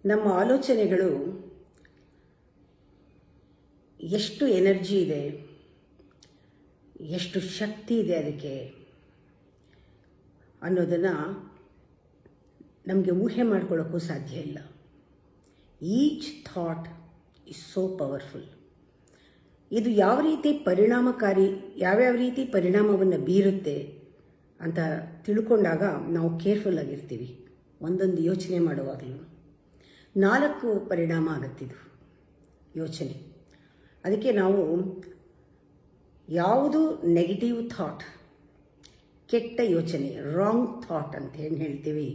ನಮ್ಮ ಆಲೋಚನೆಗಳು ಎಷ್ಟು ಎನರ್ಜಿ ಇದೆ, ಎಷ್ಟು ಶಕ್ತಿ ಇದೆ ಅದಕ್ಕೆ ಅನ್ನೋದನ್ನು ನಮಗೆ ಊಹೆ ಮಾಡ್ಕೊಳ್ಳೋಕ್ಕೂ ಸಾಧ್ಯ ಇಲ್ಲ. Each thought is so powerful. ಇದು ಯಾವ ರೀತಿ ಪರಿಣಾಮಕಾರಿ, ಯಾವ್ಯಾವ ರೀತಿ ಪರಿಣಾಮವನ್ನು ಬೀರುತ್ತೆ ಅಂತ ತಿಳ್ಕೊಂಡಾಗ ನಾವು ಕೇರ್ಫುಲ್ ಆಗಿರ್ತೀವಿ. ಒಂದೊಂದು ಯೋಚನೆ ಮಾಡುವಾಗಲೂ 4 ಪರಿಣಾಮ ಆಗುತ್ತಿದ್ದು ಯೋಚನೆ. ಅದಕ್ಕೆ ನಾವು ಯಾವುದು ನೆಗೆಟಿವ್ ಥಾಟ್, ಕೆಟ್ಟ ಯೋಚನೆ, ರಾಂಗ್ ಥಾಟ್ ಅಂತ ಏನು ಹೇಳ್ತೀವಿ,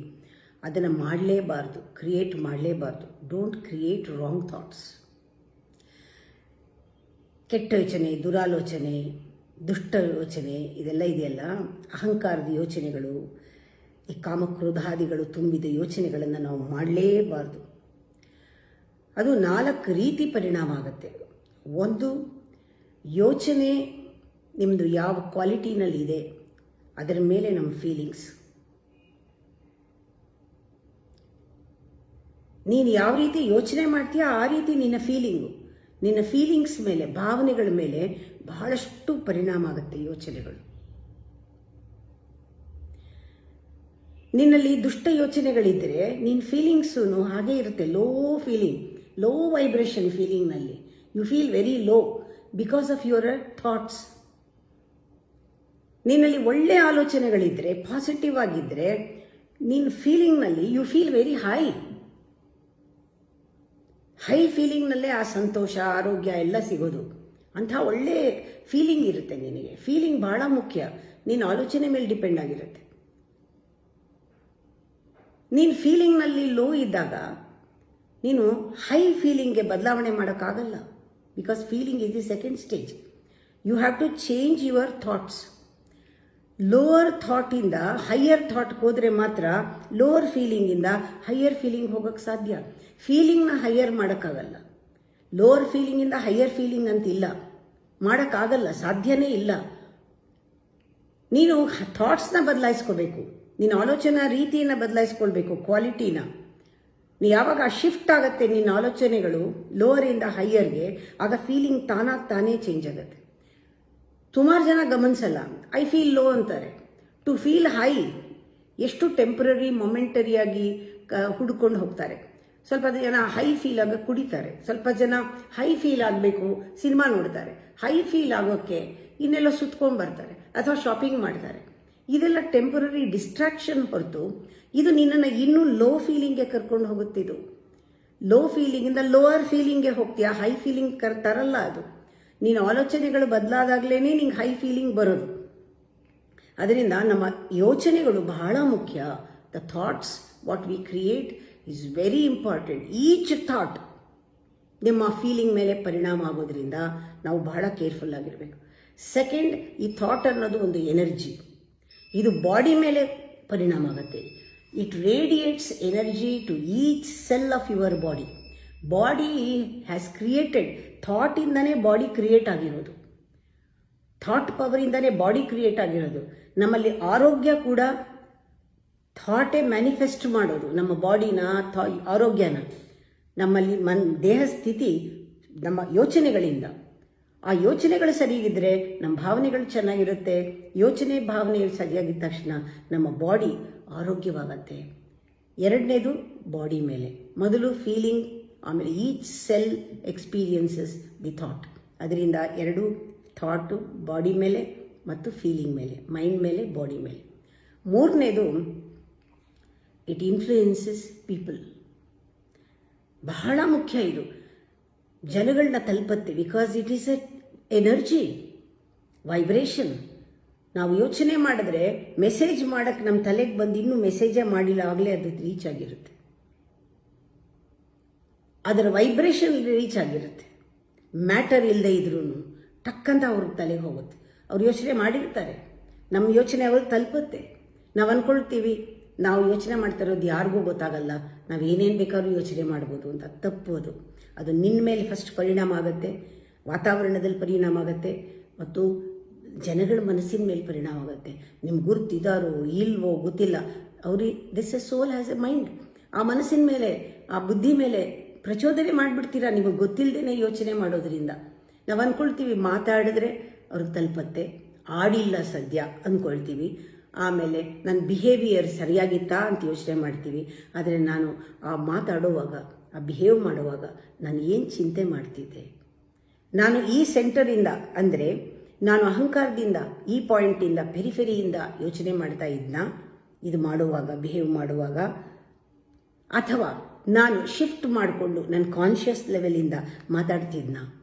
ಅದನ್ನು ಮಾಡಲೇಬಾರ್ದು, ಕ್ರಿಯೇಟ್ ಮಾಡಲೇಬಾರ್ದು. Don't create wrong thoughts. ಕೆಟ್ಟ ಯೋಚನೆ, ದುರಾಲೋಚನೆ, ದುಷ್ಟ ಯೋಚನೆ ಇದೆಲ್ಲ ಇದೆಯಲ್ಲ, ಅಹಂಕಾರದ ಯೋಚನೆಗಳು, ಈ ಕಾಮಕ್ರೋಧಾದಿಗಳು ತುಂಬಿದ ಯೋಚನೆಗಳನ್ನು ನಾವು ಮಾಡಲೇಬಾರ್ದು. ಅದು 4 ರೀತಿ ಪರಿಣಾಮ ಆಗುತ್ತೆ. ಒಂದು, ಯೋಚನೆ ನಿಮ್ಮದು ಯಾವ ಕ್ವಾಲಿಟಿನಲ್ಲಿದೆ ಅದರ ಮೇಲೆ ನಮ್ಮ ಫೀಲಿಂಗ್ಸ್. ನೀನು ಯಾವ ರೀತಿ ಯೋಚನೆ ಮಾಡ್ತೀಯ ಆ ರೀತಿ ನಿನ್ನ ಫೀಲಿಂಗ್ಸ್ ಮೇಲೆ, ಭಾವನೆಗಳ ಮೇಲೆ ಬಹಳಷ್ಟು ಪರಿಣಾಮ ಆಗುತ್ತೆ ಯೋಚನೆಗಳು. ನಿನ್ನಲ್ಲಿ ದುಷ್ಟ ಯೋಚನೆಗಳಿದ್ದರೆ ನಿನ್ನ ಫೀಲಿಂಗ್ಸು ಹಾಗೇ ಇರುತ್ತೆ. ಲೋ ವೈಬ್ರೇಷನ್ ಫೀಲಿಂಗ್ನಲ್ಲಿ. You feel very low because of your thoughts. ನಿನ್ನಲ್ಲಿ ಒಳ್ಳೆಯ ಆಲೋಚನೆಗಳಿದ್ದರೆ, ಪಾಸಿಟಿವ್ ಆಗಿದ್ದರೆ, ನಿನ್ನ ಫೀಲಿಂಗ್ನಲ್ಲಿ ಯು ಫೀಲ್ ವೆರಿ ಹೈ ಫೀಲಿಂಗ್ನಲ್ಲೇ ಆ ಸಂತೋಷ, ಆರೋಗ್ಯ ಎಲ್ಲ ಸಿಗೋದು. ಅಂಥ ಒಳ್ಳೆ ಫೀಲಿಂಗ್ ಇರುತ್ತೆ ನಿನಗೆ. ಫೀಲಿಂಗ್ ಬಹಳ ಮುಖ್ಯ. ನಿನ್ನ ಆಲೋಚನೆ ಮೇಲೆ ಡಿಪೆಂಡ್ ಆಗಿರುತ್ತೆ. ನೀನು ಫೀಲಿಂಗ್ನಲ್ಲಿ ಲೋ ಇದ್ದಾಗ ನೀನು ಹೈ ಫೀಲಿಂಗ್ಗೆ ಬದಲಾವಣೆ ಮಾಡೋಕ್ಕಾಗಲ್ಲ. Because feeling is the second stage. You have to change your thoughts. Lower ಥಾಟಿಂದ ಹೈಯರ್ ಥಾಟ್ಗೆ ಹೋದರೆ ಮಾತ್ರ ಲೋವರ್ ಫೀಲಿಂಗಿಂದ ಹೈಯರ್ ಫೀಲಿಂಗ್ ಹೋಗೋಕ್ಕೆ ಸಾಧ್ಯ. ಫೀಲಿಂಗ್ನ ಹೈಯರ್ ಮಾಡೋಕ್ಕಾಗಲ್ಲ. ಲೋವರ್ ಫೀಲಿಂಗಿಂದ ಹೈಯರ್ ಫೀಲಿಂಗ್ ಅಂತಿಲ್ಲ, ಮಾಡೋಕ್ಕಾಗಲ್ಲ, ಸಾಧ್ಯನೇ ಇಲ್ಲ. ನೀನು ಥಾಟ್ಸ್ನ ಬದಲಾಯಿಸ್ಕೋಬೇಕು, ನಿನ್ನ ಆಲೋಚನಾ ರೀತಿಯನ್ನು ಬದಲಾಯಿಸ್ಕೊಳ್ಬೇಕು, ಕ್ವಾಲಿಟಿನ. ನೀ ಯಾವಾಗ ಶಿಫ್ಟ್ ಆಗುತ್ತೆ ನಿನ್ನ ಆಲೋಚನೆಗಳು ಲೋವರಿಂದ ಹೈಯರ್ಗೆ, ಆಗ ಫೀಲಿಂಗ್ ತಾನೇ ಚೇಂಜ್ ಆಗುತ್ತೆ. ಸುಮಾರು ಜನ ಗಮನಿಸಲ್ಲ, ಐ ಫೀಲ್ ಲೋ ಅಂತಾರೆ. ಟು ಫೀಲ್ ಹೈ ಎಷ್ಟು ಟೆಂಪ್ರರಿ, ಮೊಮೆಂಟರಿಯಾಗಿ ಹುಡ್ಕೊಂಡು ಹೋಗ್ತಾರೆ. ಸ್ವಲ್ಪ ಜನ ಹೈ ಫೀಲ್ ಆಗ ಕುಡಿತಾರೆ, ಸ್ವಲ್ಪ ಜನ ಹೈ ಫೀಲ್ ಆಗಬೇಕು ಸಿನಿಮಾ ನೋಡ್ತಾರೆ, ಹೈ ಫೀಲ್ ಆಗೋಕ್ಕೆ ಇನ್ನೆಲ್ಲ ಸುತ್ಕೊಂಡು ಬರ್ತಾರೆ ಅಥವಾ ಶಾಪಿಂಗ್ ಮಾಡ್ತಾರೆ. ಇದೆಲ್ಲ ಟೆಂಪರರಿ ಡಿಸ್ಟ್ರಾಕ್ಷನ್ ಹೊರತು ಇದು ನಿನ್ನನ್ನು ಇನ್ನೂ ಲೋ ಫೀಲಿಂಗ್ಗೆ ಕರ್ಕೊಂಡು ಹೋಗುತ್ತಿದ್ದು. ಲೋ ಫೀಲಿಂಗಿಂದ ಲೋವರ್ ಫೀಲಿಂಗ್ಗೆ ಹೋಗ್ತೀಯ, ಹೈ ಫೀಲಿಂಗ್ ತರಲ್ಲ ಅದು. ನಿನ್ನ ಆಲೋಚನೆಗಳು ಬದಲಾದಾಗಲೇ ನಿಂಗೆ ಹೈ ಫೀಲಿಂಗ್ ಬರೋದು. ಅದರಿಂದ ನಮ್ಮ ಯೋಚನೆಗಳು ಬಹಳ ಮುಖ್ಯ. The thoughts what we create is very important. Each thought ನಿಮ್ಮ ಫೀಲಿಂಗ್ ಮೇಲೆ ಪರಿಣಾಮ ಆಗೋದ್ರಿಂದ ನಾವು ಬಹಳ ಕೇರ್ಫುಲ್ ಆಗಿರಬೇಕು. ಸೆಕೆಂಡ್, ಈ ಥಾಟ್ ಅನ್ನೋದು ಒಂದು ಎನರ್ಜಿ. ಇದು ಬಾಡಿ ಮೇಲೆ ಪರಿಣಾಮ ಆಗುತ್ತೆ. It radiates energy to each cell of your body. Body has created, ಥಾಟಿಂದನೇ ಬಾಡಿ ಕ್ರಿಯೇಟ್ ಆಗಿರೋದು. ಥಾಟ್ ಪವರಿಂದನೇ ಬಾಡಿ ಕ್ರಿಯೇಟ್ ಆಗಿರೋದು. ನಮ್ಮಲ್ಲಿ ಆರೋಗ್ಯ ಕೂಡ ಥಾಟೇ ಮ್ಯಾನಿಫೆಸ್ಟ್ ಮಾಡೋದು. ನಮ್ಮ ಬಾಡಿನ, ಆರೋಗ್ಯನ, ನಮ್ಮಲ್ಲಿ ದೇಹ ಸ್ಥಿತಿ ನಮ್ಮ ಯೋಚನೆಗಳಿಂದ. ಆ ಯೋಚನೆಗಳು ಸರಿಯಾಗಿದ್ದರೆ ನಮ್ಮ ಭಾವನೆಗಳು ಚೆನ್ನಾಗಿರುತ್ತೆ. ಯೋಚನೆ ಭಾವನೆ ಸರಿಯಾಗಿದ್ದ ತಕ್ಷಣ ನಮ್ಮ ಬಾಡಿ ಆರೋಗ್ಯವಾಗತ್ತೆ. ಎರಡನೇದು ಬಾಡಿ ಮೇಲೆ. ಮೊದಲು ಫೀಲಿಂಗ್, ಆಮೇಲೆ each cell experiences the thought. ಅದರಿಂದ 2 ಥಾಟು ಬಾಡಿ ಮೇಲೆ ಮತ್ತು ಫೀಲಿಂಗ್ ಮೇಲೆ, ಮೈಂಡ್ ಮೇಲೆ, ಬಾಡಿ ಮೇಲೆ. ಮೂರನೇದು, ಇಟ್ ಇನ್ಫ್ಲೂಯೆನ್ಸಸ್ ಪೀಪಲ್. ಬಹಳ ಮುಖ್ಯ ಇದು. ಜನಗಳನ್ನ ತಲುಪತ್ತೆ. Because it is a energy, vibration. ನಾವು ಯೋಚನೆ ಮಾಡಿದ್ರೆ ಮೆಸೇಜ್ ಮಾಡೋಕ್ಕೆ ನಮ್ಮ ತಲೆಗೆ ಬಂದು ಇನ್ನೂ ಮೆಸೇಜೇ ಮಾಡಿಲ್ಲ ಆಗಲೇ ಅದು ರೀಚ್ ಆಗಿರುತ್ತೆ. ಅದರ ವೈಬ್ರೇಷನ್ ರೀಚ್ ಆಗಿರುತ್ತೆ. ಮ್ಯಾಟರ್ ಇಲ್ಲದೆ ಇದ್ರೂ ಟಕ್ಕಂತ ಅವ್ರಿಗೆ ತಲೆಗೆ ಹೋಗುತ್ತೆ. ಅವ್ರು ಯೋಚನೆ ಮಾಡಿರ್ತಾರೆ, ನಮ್ಮ ಯೋಚನೆ ಅವ್ರಿಗೆ ತಲುಪುತ್ತೆ. ನಾವು ಅಂದ್ಕೊಳ್ತೀವಿ ನಾವು ಯೋಚನೆ ಮಾಡ್ತಾ ಇರೋದು ಯಾರಿಗೂ ಗೊತ್ತಾಗಲ್ಲ, ನಾವು ಏನೇನು ಬೇಕಾದ್ರೂ ಯೋಚನೆ ಮಾಡ್ಬೋದು ಅಂತ. ತಪ್ಪೋದು. ಅದು ನಿನ್ನ ಮೇಲೆ ಫಸ್ಟ್ ಪರಿಣಾಮ ಆಗುತ್ತೆ, ವಾತಾವರಣದಲ್ಲಿ ಪರಿಣಾಮ ಆಗುತ್ತೆ, ಮತ್ತು ಜನಗಳ ಮನಸ್ಸಿನ ಮೇಲೆ ಪರಿಣಾಮ ಆಗುತ್ತೆ. ನಿಮ್ಗೆ ಗುರ್ತಿದಾರೋ ಇಲ್ವೋ ಗೊತ್ತಿಲ್ಲ, ಅವ್ರಿಗೆ this a soul has a mind. ಆ ಮನಸ್ಸಿನ ಮೇಲೆ, ಆ ಬುದ್ಧಿ ಮೇಲೆ ಪ್ರಚೋದನೆ ಮಾಡಿಬಿಡ್ತೀರಾ ನಿಮಗೆ ಗೊತ್ತಿಲ್ಲದೇನೆ ಯೋಚನೆ ಮಾಡೋದ್ರಿಂದ. ನಾವು ಅಂದ್ಕೊಳ್ತೀವಿ ಮಾತಾಡಿದ್ರೆ ಅವ್ರಿಗೆ ತಲುಪತ್ತೆ, ಆಡಿಲ್ಲ ಸದ್ಯ ಅಂದ್ಕೊಳ್ತೀವಿ. ಆಮೇಲೆ ನನ್ನ ಬಿಹೇವಿಯರ್ ಸರಿಯಾಗಿತ್ತಾ ಅಂತ ಯೋಚನೆ ಮಾಡ್ತೀವಿ. ಆದರೆ ನಾನು ಆ ಮಾತಾಡುವಾಗ, ಆ ಬಿಹೇವ್ ಮಾಡುವಾಗ ನಾನು ಏನು ಚಿಂತೆ ಮಾಡ್ತಿದ್ದೆ, ನಾನು ಈ ಸೆಂಟರಿಂದ ಅಂದರೆ ನಾನು ಅಹಂಕಾರದಿಂದ, ಈ ಪಾಯಿಂಟಿಂದ, ಪೆರಿಫೆರಿಯಿಂದ ಯೋಚನೆ ಮಾಡ್ತಾ ಇದ್ನ ಇದು ಮಾಡುವಾಗ, ಬಿಹೇವ್ ಮಾಡುವಾಗ, ಅಥವಾ ನಾನು ಶಿಫ್ಟ್ ಮಾಡಿಕೊಂಡು ನನ್ನ ಕಾನ್ಷಿಯಸ್ ಲೆವೆಲಿಂದ ಮಾತಾಡ್ತಿದ್ನ,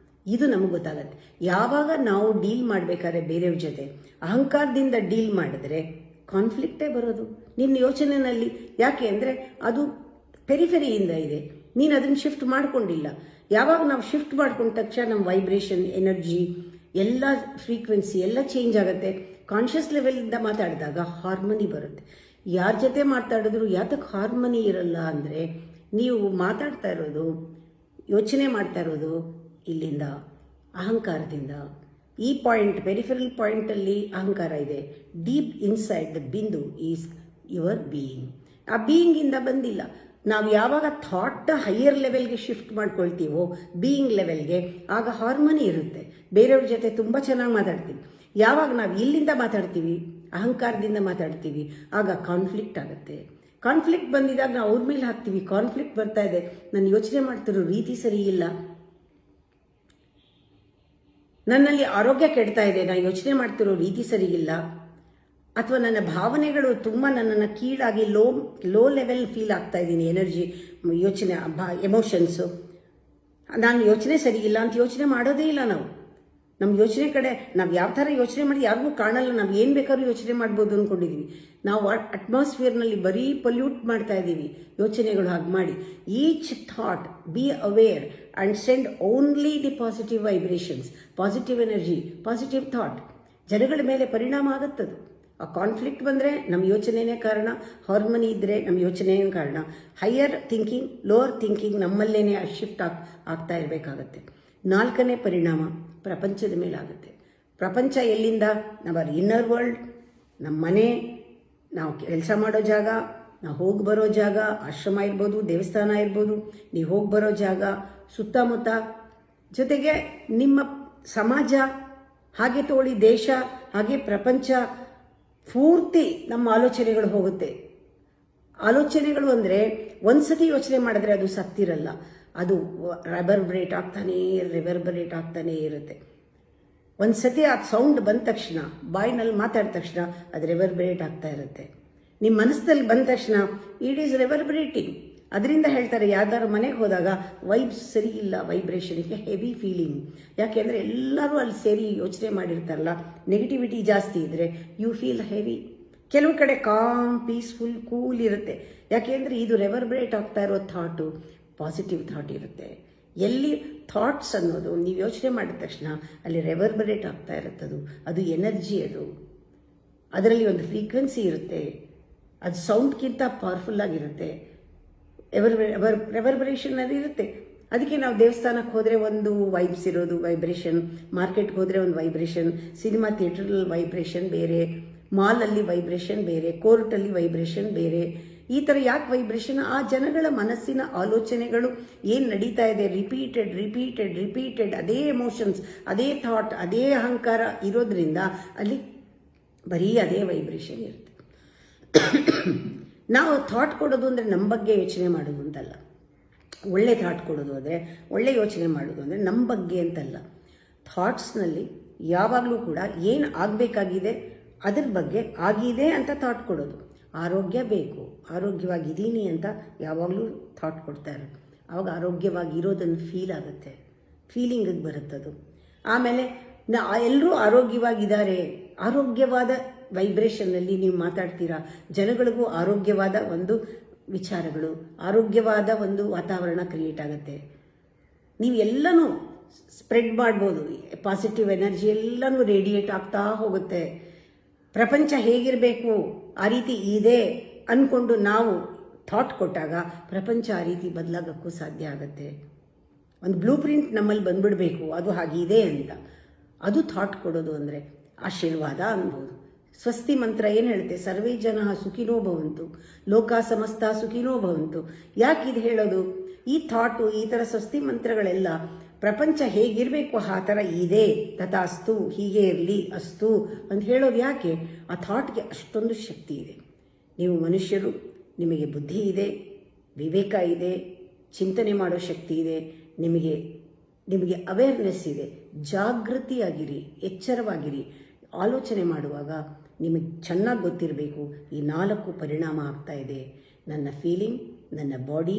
ಇದು ನಮಗೆ ಗೊತ್ತಾಗತ್ತೆ. ಯಾವಾಗ ನಾವು ಡೀಲ್ ಮಾಡಬೇಕಾದ್ರೆ ಬೇರೆಯವ್ರ ಜೊತೆ ಅಹಂಕಾರದಿಂದ ಡೀಲ್ ಮಾಡಿದ್ರೆ ಕಾನ್ಫ್ಲಿಕ್ಟೇ ಬರೋದು ನಿನ್ನ ಯೋಚನೆಯಲ್ಲಿ. ಯಾಕೆ ಅಂದರೆ ಅದು ಪೆರಿಫೆರಿಯಿಂದ ಇದೆ, ನೀನು ಅದನ್ನು ಶಿಫ್ಟ್ ಮಾಡ್ಕೊಂಡಿಲ್ಲ. ಯಾವಾಗ ನಾವು ಶಿಫ್ಟ್ ಮಾಡ್ಕೊಂಡ ತಕ್ಷಣ ನಮ್ಮ ವೈಬ್ರೇಷನ್, ಎನರ್ಜಿ, ಎಲ್ಲ ಫ್ರೀಕ್ವೆನ್ಸಿ ಎಲ್ಲ ಚೇಂಜ್ ಆಗುತ್ತೆ. ಕಾನ್ಷಿಯಸ್ ಲೆವೆಲಿಂದ ಮಾತಾಡಿದಾಗ ಹಾರ್ಮನಿ ಬರುತ್ತೆ. ಯಾರ ಜೊತೆ ಮಾತಾಡಿದ್ರು ಯಾತಕ್ಕೆ ಹಾರ್ಮನಿ ಇರಲ್ಲ ಅಂದರೆ ನೀವು ಮಾತಾಡ್ತಾ ಇರೋದು, ಯೋಚನೆ ಮಾಡ್ತಾ ಇರೋದು ಇಲ್ಲಿಂದ ಅಹಂಕಾರದಿಂದ. ಈ ಪಾಯಿಂಟ್, ಪೆರಿಫೆರಲ್ ಪಾಯಿಂಟಲ್ಲಿ ಅಹಂಕಾರ ಇದೆ. ಡೀಪ್ ಇನ್ಸೈಡ್ ದ ಬಿಂದು ಈಸ್ ಯುವರ್ ಬೀಯಿಂಗ್. ಆ ಬೀಯಿಂಗಿಂದ ಬಂದಿಲ್ಲ. ನಾವು ಯಾವಾಗ ಥಾಟ್ ಹೈಯರ್ ಲೆವೆಲ್ಗೆ ಶಿಫ್ಟ್ ಮಾಡ್ಕೊಳ್ತೀವೋ, ಬೀಯಿಂಗ್ ಲೆವೆಲ್ಗೆ, ಆಗ ಹಾರ್ಮನಿ ಇರುತ್ತೆ. ಬೇರೆಯವ್ರ ಜೊತೆ ತುಂಬ ಚೆನ್ನಾಗಿ ಮಾತಾಡ್ತೀವಿ. ಯಾವಾಗ ನಾವು ಇಲ್ಲಿಂದ ಮಾತಾಡ್ತೀವಿ, ಅಹಂಕಾರದಿಂದ ಮಾತಾಡ್ತೀವಿ, ಆಗ ಕಾನ್ಫ್ಲಿಕ್ಟ್ ಆಗುತ್ತೆ. ಕಾನ್ಫ್ಲಿಕ್ಟ್ ಬಂದಿದಾಗ ನಾವು ಅವ್ರ ಮೇಲೆ ಹಾಕ್ತೀವಿ, ಕಾನ್ಫ್ಲಿಕ್ಟ್ ಬರ್ತಾ ಇದೆ, ನಾನು ಯೋಚನೆ ಮಾಡ್ತಿರೋ ರೀತಿ ಸರಿ ಇಲ್ಲ, ನನ್ನಲ್ಲಿ ಆರೋಗ್ಯ ಕೆಡ್ತಾ ಇದೆ, ನಾನು ಯೋಚನೆ ಮಾಡ್ತಿರೋ ರೀತಿ ಸರಿ ಇಲ್ಲ, ಅಥವಾ ನನ್ನ ಭಾವನೆಗಳು ತುಂಬ ನನ್ನನ್ನು ಕೀಳಾಗಿ ಲೋ ಲೆವೆಲ್ ಫೀಲ್ ಆಗ್ತಾ ಇದ್ದೀನಿ, ಎನರ್ಜಿ, ಯೋಚನೆ, ಎಮೋಷನ್ಸು, ನಾನು ಯೋಚನೆ ಸರಿ ಇಲ್ಲ ಅಂತ ಯೋಚನೆ ಮಾಡೋದೇ ಇಲ್ಲ. ನಾವು ನಮ್ಮ ಯೋಚನೆ ಕಡೆ ನಾವು ಯಾವ ಥರ ಯೋಚನೆ ಮಾಡಿ ಯಾರಿಗೂ ಕಾಣಲ್ಲ. ನಾವು ಏನು ಬೇಕಾದ್ರೂ ಯೋಚನೆ ಮಾಡ್ಬೋದು ಅಂದ್ಕೊಂಡಿದ್ದೀವಿ. ನಾವು ಅಟ್ಮಾಸ್ಫಿಯರ್ನಲ್ಲಿ ಬರೀ ಪೊಲ್ಯೂಟ್ ಮಾಡ್ತಾ ಇದ್ದೀವಿ ಯೋಚನೆಗಳು ಹಾಗೆ ಮಾಡಿ. Each thought be aware and send only the positive vibrations, positive energy, positive thought. ಜನಗಳ ಮೇಲೆ ಪರಿಣಾಮ ಆಗುತ್ತದು. ಆ ಕಾನ್ಫ್ಲಿಕ್ಟ್ ಬಂದರೆ ನಮ್ಮ ಯೋಚನೆಯೇ ಕಾರಣ, ಹಾರ್ಮನಿ ಇದ್ದರೆ ನಮ್ಮ ಯೋಚನೆಯೇ ಕಾರಣ. ಹೈಯರ್ ಥಿಂಕಿಂಗ್, ಲೋವರ್ ಥಿಂಕಿಂಗ್ ನಮ್ಮಲ್ಲೇ ಶಿಫ್ಟ್ ಆಗ್ತಾ ಇರಬೇಕಾಗತ್ತೆ. ನಾಲ್ಕನೇ ಪರಿಣಾಮ ಪ್ರಪಂಚದ ಮೇಲೆ ಆಗುತ್ತೆ. ಪ್ರಪಂಚ ಎಲ್ಲಿಂದ? ನಮ್ಮ ಇನ್ನರ್ ವರ್ಲ್ಡ್, ನಮ್ಮ ಮನೆ, ನಾವು ಕೆಲಸ ಮಾಡೋ ಜಾಗ, ನಾವು ಹೋಗಿ ಬರೋ ಜಾಗ, ಆಶ್ರಮ ಇರ್ಬೋದು, ದೇವಸ್ಥಾನ ಇರ್ಬೋದು, ನೀವು ಹೋಗಿ ಬರೋ ಜಾಗ, ಸುತ್ತಮುತ್ತ, ಜೊತೆಗೆ ನಿಮ್ಮ ಸಮಾಜ, ಹಾಗೆ ತೋಳಿ ದೇಶ, ಹಾಗೆ ಪ್ರಪಂಚ ಪೂರ್ತಿ ನಮ್ಮ ಆಲೋಚನೆಗಳು ಹೋಗುತ್ತೆ. ಆಲೋಚನೆಗಳು ಅಂದರೆ ಒಂದ್ಸತಿ ಯೋಚನೆ ಮಾಡಿದ್ರೆ ಅದು ಸತ್ತಿರಲ್ಲ, ಅದು ರೆವರ್ಬರೇಟ್ ಆಗ್ತಾನೇ ಇರುತ್ತೆ. ಒಂದ್ಸತಿ ಆ ಸೌಂಡ್ ಬಂದ ತಕ್ಷಣ, ಬಾಯಿನಲ್ಲಿ ಮಾತಾಡಿದ ತಕ್ಷಣ ಅದು ರೆವರ್ಬರೇಟ್ ಆಗ್ತಾ ಇರುತ್ತೆ. ನಿಮ್ಮ ಮನಸ್ಸಲ್ಲಿ ಬಂದ ತಕ್ಷಣ ಇಟ್ ಈಸ್ ರೆವರ್ಬರೇಟಿಂಗ್. ಅದರಿಂದ ಹೇಳ್ತಾರೆ, ಯಾವ್ದಾದ್ರು ಮನೆಗೆ ಹೋದಾಗ ವೈಬ್ಸ್ ಸರಿ ಇಲ್ಲ, ವೈಬ್ರೇಷನ್ಗೆ ಹೆವಿ ಫೀಲಿಂಗ್. ಯಾಕೆಂದರೆ ಎಲ್ಲರೂ ಅಲ್ಲಿ ಸೇರಿ ಯೋಚನೆ ಮಾಡಿರ್ತಾರಲ್ಲ, ನೆಗೆಟಿವಿಟಿ ಜಾಸ್ತಿ ಇದ್ದರೆ ಯು ಫೀಲ್ ಹೆವಿ. ಕೆಲವು ಕಡೆ ಕಾಮ್, ಪೀಸ್ಫುಲ್, ಕೂಲ್ ಇರುತ್ತೆ. ಯಾಕೆಂದರೆ ಇದು ರೆವರ್ಬರೇಟ್ ಆಗ್ತಾ ಇರೋ ಥಾಟು ಪಾಸಿಟಿವ್ ಥಾಟ್ ಇರುತ್ತೆ. ಎಲ್ಲಿ ಥಾಟ್ಸ್ ಅನ್ನೋದು ನೀವು ಯೋಚನೆ ಮಾಡಿದ ತಕ್ಷಣ ಅಲ್ಲಿ ರೆವರ್ಬರೇಟ್ ಆಗ್ತಾ ಇರುತ್ತದು, ಅದು ಎನರ್ಜಿ, ಅದರಲ್ಲಿ ಒಂದು ಫ್ರೀಕ್ವೆನ್ಸಿ ಇರುತ್ತೆ, ಅದು ಸೌಂಡ್ಗಿಂತ ಪವರ್ಫುಲ್ ಆಗಿರುತ್ತೆ. ರೆವರ್ಬರೇಷನ್ ಅದು ಇರುತ್ತೆ. ಅದಕ್ಕೆ ನಾವು ದೇವಸ್ಥಾನಕ್ಕೆ ಹೋದರೆ ಒಂದು ವೈಬ್ಸ್ ಇರೋದು, ವೈಬ್ರೇಷನ್, ಮಾರ್ಕೆಟ್ಗೆ ಹೋದರೆ ಒಂದು ವೈಬ್ರೇಷನ್, ಸಿನಿಮಾ ಥಿಯೇಟ್ರಲ್ಲಿ ವೈಬ್ರೇಷನ್ ಬೇರೆ, ಮಾಲಲ್ಲಿ ವೈಬ್ರೇಷನ್ ಬೇರೆ, ಕೋರ್ಟಲ್ಲಿ ವೈಬ್ರೇಷನ್ ಬೇರೆ. ಈ ಥರ ಯಾಕೆ ವೈಬ್ರೇಷನ್? ಆ ಜನಗಳ ಮನಸ್ಸಿನ ಆಲೋಚನೆಗಳು ಏನು ನಡೀತಾ ಇದೆ, ರಿಪೀಟೆಡ್ ಅದೇ ಎಮೋಷನ್ಸ್, ಅದೇ ಥಾಟ್, ಅದೇ ಅಹಂಕಾರ ಇರೋದ್ರಿಂದ ಅಲ್ಲಿ ಬರೀ ಅದೇ ವೈಬ್ರೇಷನ್ ಇರುತ್ತೆ. ನಾವು ಥಾಟ್ ಕೊಡೋದು ಅಂದರೆ ನಮ್ಮ ಬಗ್ಗೆ ಯೋಚನೆ ಮಾಡೋದು ಅಂತಲ್ಲ. ಒಳ್ಳೆ ಥಾಟ್ ಕೊಡೋದು ಅಂದರೆ, ಒಳ್ಳೆ ಯೋಚನೆ ಮಾಡೋದು ಅಂದರೆ ನಮ್ಮ ಬಗ್ಗೆ ಅಂತಲ್ಲ. ಥಾಟ್ಸ್ನಲ್ಲಿ ಯಾವಾಗಲೂ ಕೂಡ ಏನು ಆಗಬೇಕಾಗಿದೆ ಅದ್ರ ಬಗ್ಗೆ ಆಗಿದೆ ಅಂತ ಥಾಟ್ ಕೊಡೋದು. ಆರೋಗ್ಯ ಬೇಕು, ಆರೋಗ್ಯವಾಗಿದ್ದೀನಿ ಅಂತ ಯಾವಾಗಲೂ ಥಾಟ್ ಕೊಡ್ತಾರೆ. ಆವಾಗ ಆರೋಗ್ಯವಾಗಿರೋದನ್ನು ಫೀಲ್ ಆಗುತ್ತೆ, ಫೀಲಿಂಗಿಗೆ ಬರುತ್ತದು. ಆಮೇಲೆ ಎಲ್ಲರೂ ಆರೋಗ್ಯವಾಗಿದ್ದಾರೆ, ಆರೋಗ್ಯವಾದ ವೈಬ್ರೇಷನ್ನಲ್ಲಿ ನೀವು ಮಾತಾಡ್ತೀರಾ, ಜನಗಳಿಗೂ ಆರೋಗ್ಯವಾದ ಒಂದು ವಿಚಾರಗಳು, ಆರೋಗ್ಯವಾದ ಒಂದು ವಾತಾವರಣ ಕ್ರಿಯೇಟ್ ಆಗುತ್ತೆ. ನೀವು ಎಲ್ಲನೂ ಸ್ಪ್ರೆಡ್ ಮಾಡ್ಬೋದು, ಪಾಸಿಟಿವ್ ಎನರ್ಜಿ ಎಲ್ಲನೂ ರೇಡಿಯೇಟ್ ಆಗ್ತಾ ಹೋಗುತ್ತೆ. ಪ್ರಪಂಚ ಹೇಗಿರಬೇಕು ಆ ರೀತಿ ಇದೆ ಅಂದ್ಕೊಂಡು ನಾವು ಥಾಟ್ ಕೊಟ್ಟಾಗ ಪ್ರಪಂಚ ಆ ರೀತಿ ಬದಲಾಗೋಕ್ಕೂ ಸಾಧ್ಯ ಆಗುತ್ತೆ. ಒಂದು ಬ್ಲೂ ಪ್ರಿಂಟ್ ನಮ್ಮಲ್ಲಿ ಬಂದ್ಬಿಡಬೇಕು, ಅದು ಹಾಗಿದೆ ಅಂತ. ಅದು ಥಾಟ್ ಕೊಡೋದು ಅಂದರೆ ಆಶೀರ್ವಾದ ಅನ್ಬೋದು. ಸ್ವಸ್ತಿ ಮಂತ್ರ ಏನು ಹೇಳುತ್ತೆ? ಸರ್ವೇ ಜನ ಸುಖಿನೋ ಭವಂತು, ಲೋಕ ಸಮಸ್ತ ಸುಖಿನೋ ಭವಂತು. ಯಾಕೆ ಇದು ಹೇಳೋದು? ಈ ಥಾಟು, ಈ ಥರ ಸ್ವಸ್ತಿ ಮಂತ್ರಗಳೆಲ್ಲ ಪ್ರಪಂಚ ಹೇಗಿರಬೇಕು ಆ ಥರ ಇದೆ, ತಥಾಸ್ತು, ಹೀಗೆ ಇರಲಿ, ಅಸ್ತು ಅಂತ ಹೇಳೋದು ಯಾಕೆ? ಆ ಥಾಟ್ಗೆ ಅಷ್ಟೊಂದು ಶಕ್ತಿ ಇದೆ. ನೀವು ಮನುಷ್ಯರು, ನಿಮಗೆ ಬುದ್ಧಿ ಇದೆ, ವಿವೇಕ ಇದೆ, ಚಿಂತನೆ ಮಾಡೋ ಶಕ್ತಿ ಇದೆ, ನಿಮಗೆ ಅವೇರ್ನೆಸ್ ಇದೆ. ಜಾಗೃತಿಯಾಗಿರಿ, ಎಚ್ಚರವಾಗಿರಿ. ಆಲೋಚನೆ ಮಾಡುವಾಗ ನಿಮಗೆ ಚೆನ್ನಾಗಿ ಗೊತ್ತಿರಬೇಕು ಈ 4 ಪರಿಣಾಮ ಆಗ್ತಾ ಇದೆ. ನನ್ನ ಫೀಲಿಂಗ್, ನನ್ನ ಬಾಡಿ,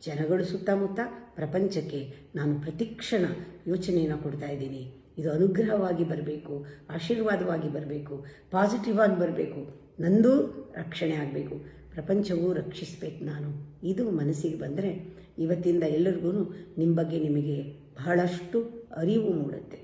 ಜನಗಳು ಸುತ್ತಮುತ್ತ, ಪ್ರಪಂಚಕ್ಕೆ ನಾನು ಪ್ರತಿಕ್ಷಣ ಯೋಚನೆಯನ್ನು ಕೊಡ್ತಾ ಇದ್ದೀನಿ. ಇದು ಅನುಗ್ರಹವಾಗಿ ಬರಬೇಕು, ಆಶೀರ್ವಾದವಾಗಿ ಬರಬೇಕು, ಪಾಸಿಟಿವ್ ಆಗಿ ಬರಬೇಕು, ನಂದು ರಕ್ಷಣೆ ಆಗಬೇಕು, ಪ್ರಪಂಚವೂ ರಕ್ಷಿಸಬೇಕು ನಾನು. ಇದು ಮನಸ್ಸಿಗೆ ಬಂದರೆ ಇವತ್ತಿಂದ ಎಲ್ಲರಿಗೂ ನಿಮ್ಮ ಬಗ್ಗೆ ನಿಮಗೆ ಬಹಳಷ್ಟು ಅರಿವು ಮೂಡುತ್ತೆ.